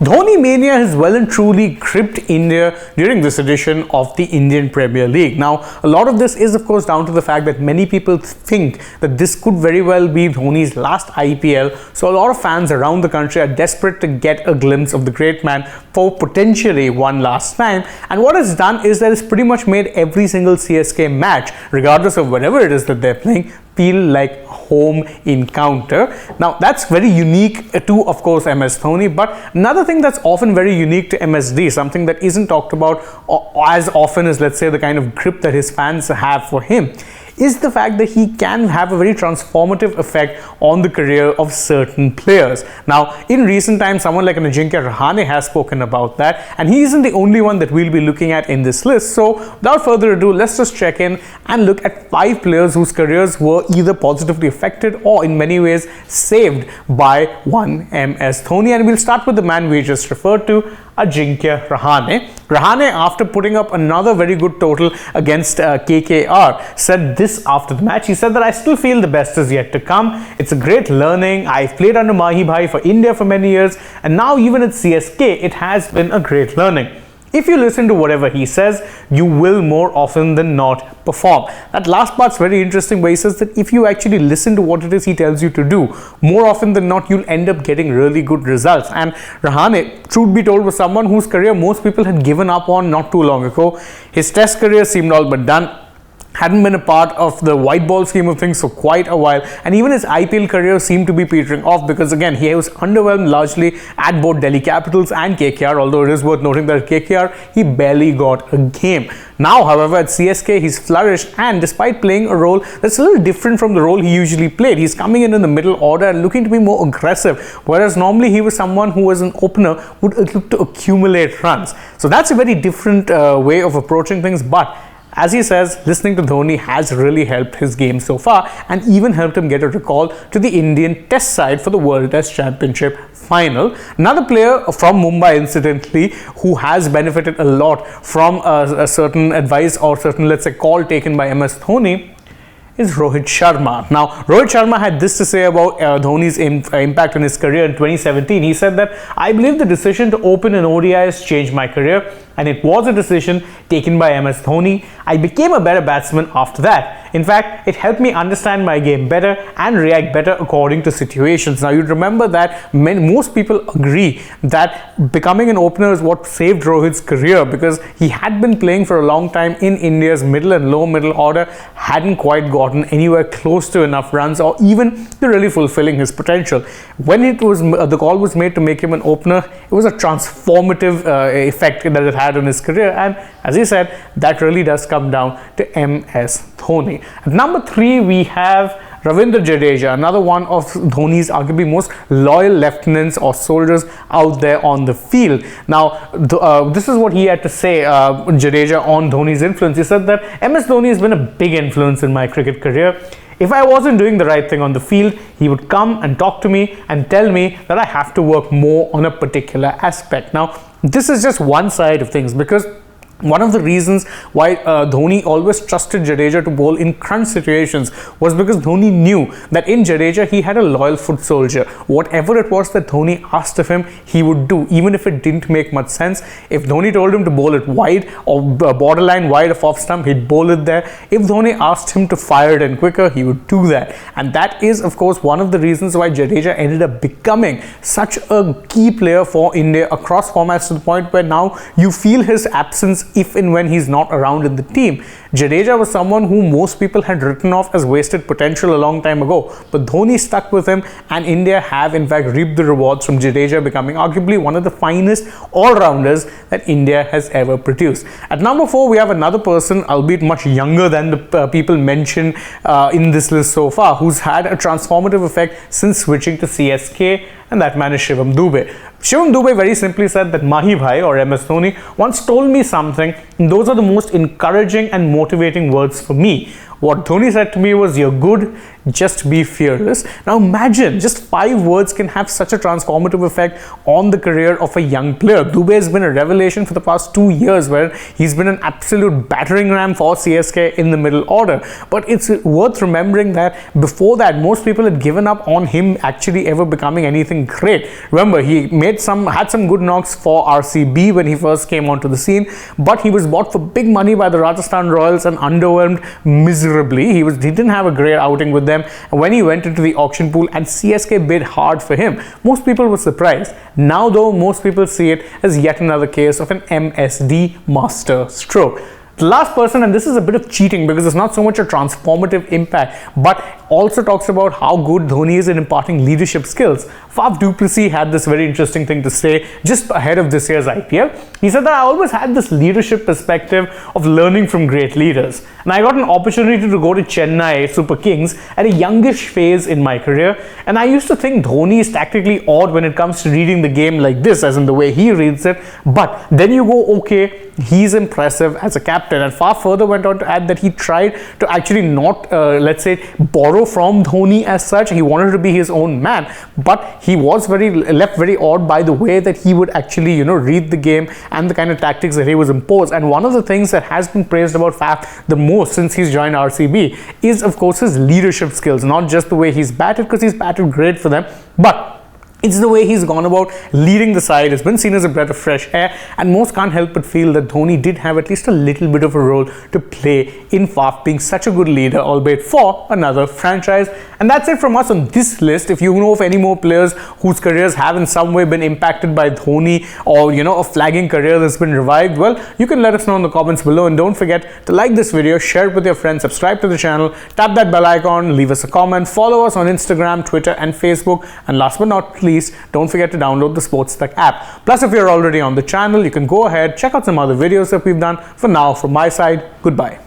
Dhoni mania has well and truly gripped India during this edition of the Indian Premier League. Now, a lot of this is of course down to the fact that many people think that this could very well be Dhoni's last IPL. So a lot of fans around the country are desperate to get a glimpse of the great man for potentially one last time. And what it's done is that it's pretty much made every single CSK match, regardless of whatever it is that they're playing, feel like home encounter. Now that's very unique to of course MS Dhoni, but another thing that's often very unique to MSD, something that isn't talked about as often as, let's say, the kind of grip that his fans have for him, is the fact that he can have a very transformative effect on the career of certain players. Now, in recent times, someone like Jadeja Rahane has spoken about that, and he isn't the only one that we'll be looking at in this list. So, without further ado, let's just check in and look at 5 players whose careers were either positively affected or in many ways saved by one MS Dhoni. And we'll start with the man we just referred to, Ajinkya Rahane. Rahane, after putting up another very good total against KKR, said this after the match. He said that I still feel the best is yet to come. It's a great learning. I've played under Mahi Bhai for India for many years, and now even at CSK, it has been a great learning. If you listen to whatever he says, you will more often than not perform. That last part's very interesting, where he says that if you actually listen to what it is he tells you to do, more often than not, you'll end up getting really good results. And Rahane, truth be told, was someone whose career most people had given up on not too long ago. His test career seemed all but done. Hadn't been a part of the white ball scheme of things for quite a while, and even his IPL career seemed to be petering off because again he was underwhelmed largely at both Delhi Capitals and KKR, although it is worth noting that at KKR he barely got a game. Now, however, at CSK he's flourished, and despite playing a role that's a little different from the role he usually played, he's coming in the middle order and looking to be more aggressive, whereas normally he was someone who, as an opener, would look to accumulate runs. So that's a very different way of approaching things, but as he says, listening to Dhoni has really helped his game so far, and even helped him get a recall to the Indian Test side for the World Test Championship final. Another player from Mumbai, incidentally, who has benefited a lot from a certain advice or certain, let's say, call taken by MS Dhoni, is Rohit Sharma. Now, Rohit Sharma had this to say about Dhoni's impact on his career in 2017. He said that, I believe the decision to open an ODI has changed my career, and it was a decision taken by MS Dhoni. I became a better batsman after that. In fact, it helped me understand my game better and react better according to situations. Now, you'd remember that most people agree that becoming an opener is what saved Rohit's career, because he had been playing for a long time in India's middle and low middle order, hadn't quite gotten anywhere close to enough runs or even to really fulfilling his potential. When it was the call was made to make him an opener, it was a transformative effect that it had on his career, and as he said, that really does come down to MS Dhoni. At number 3, we have Ravindra Jadeja, another one of Dhoni's arguably most loyal lieutenants or soldiers out there on the field. Now, this is what he had to say, Jadeja, on Dhoni's influence. He said that MS Dhoni has been a big influence in my cricket career. If I wasn't doing the right thing on the field, he would come and talk to me and tell me that I have to work more on a particular aspect. Now, this is just one side of things, because one of the reasons why Dhoni always trusted Jadeja to bowl in crunch situations was because Dhoni knew that in Jadeja he had a loyal foot soldier. Whatever it was that Dhoni asked of him, he would do, even if it didn't make much sense. If Dhoni told him to bowl it wide or borderline wide of off stump, he'd bowl it there. If Dhoni asked him to fire it in quicker, he would do that. And that is, of course, one of the reasons why Jadeja ended up becoming such a key player for India across formats, to the point where now you feel his absence if and when he's not around in the team. Jadeja was someone who most people had written off as wasted potential a long time ago, but Dhoni stuck with him, and India have in fact reaped the rewards from Jadeja becoming arguably one of the finest all-rounders that India has ever produced. At number 4, we have another person, albeit much younger than the people mentioned in this list so far, who's had a transformative effect since switching to CSK, and that man is Shivam Dube. Shivam Dube very simply said that Mahi Bhai, or MS Dhoni, once told me something, and those are the most encouraging and motivating words for me. What Dhoni said to me was, "You're good, just be fearless." Now imagine, just 5 words can have such a transformative effect on the career of a young player. Dubey has been a revelation for the past 2 years, where he's been an absolute battering ram for CSK in the middle order. But it's worth remembering that before that, most people had given up on him actually ever becoming anything great. Remember, he had some good knocks for RCB when he first came onto the scene, but he was bought for big money by the Rajasthan Royals and underwhelmed miserably. He didn't have a great outing with them when he went into the auction pool, and CSK bid hard for him. Most people were surprised. Now though, most people see it as yet another case of an MSD master stroke. The last person, and this is a bit of cheating because it's not so much a transformative impact, but also talks about how good Dhoni is in imparting leadership skills. Faf du Plessis had this very interesting thing to say just ahead of this year's IPL. He said that I always had this leadership perspective of learning from great leaders. And I got an opportunity to go to Chennai Super Kings at a youngish phase in my career. And I used to think Dhoni is tactically odd when it comes to reading the game like this, as in the way he reads it. But then you go, okay, he's impressive as a captain. And Faf further went on to add that he tried to actually not, let's say, borrow from Dhoni as such. He wanted to be his own man, but he was left very odd by the way that he would actually, read the game and the kind of tactics that he was imposed. And one of the things that has been praised about Faf the most since he's joined RCB is, of course, his leadership skills. Not just the way he's batted, because he's batted great for them, but it's the way he's gone about leading the side. It's been seen as a breath of fresh air, and most can't help but feel that Dhoni did have at least a little bit of a role to play in Faf being such a good leader, albeit for another franchise. And that's it from us on this list. If you know of any more players whose careers have in some way been impacted by Dhoni, or a flagging career that's been revived, well, you can let us know in the comments below. And don't forget to like this video, share it with your friends, subscribe to the channel, tap that bell icon, leave us a comment, follow us on Instagram, Twitter and Facebook, and last but not least, don't forget to download the AajTak app. Plus, if you're already on the channel, you can go ahead, check out some other videos that we've done. For now, from my side, goodbye.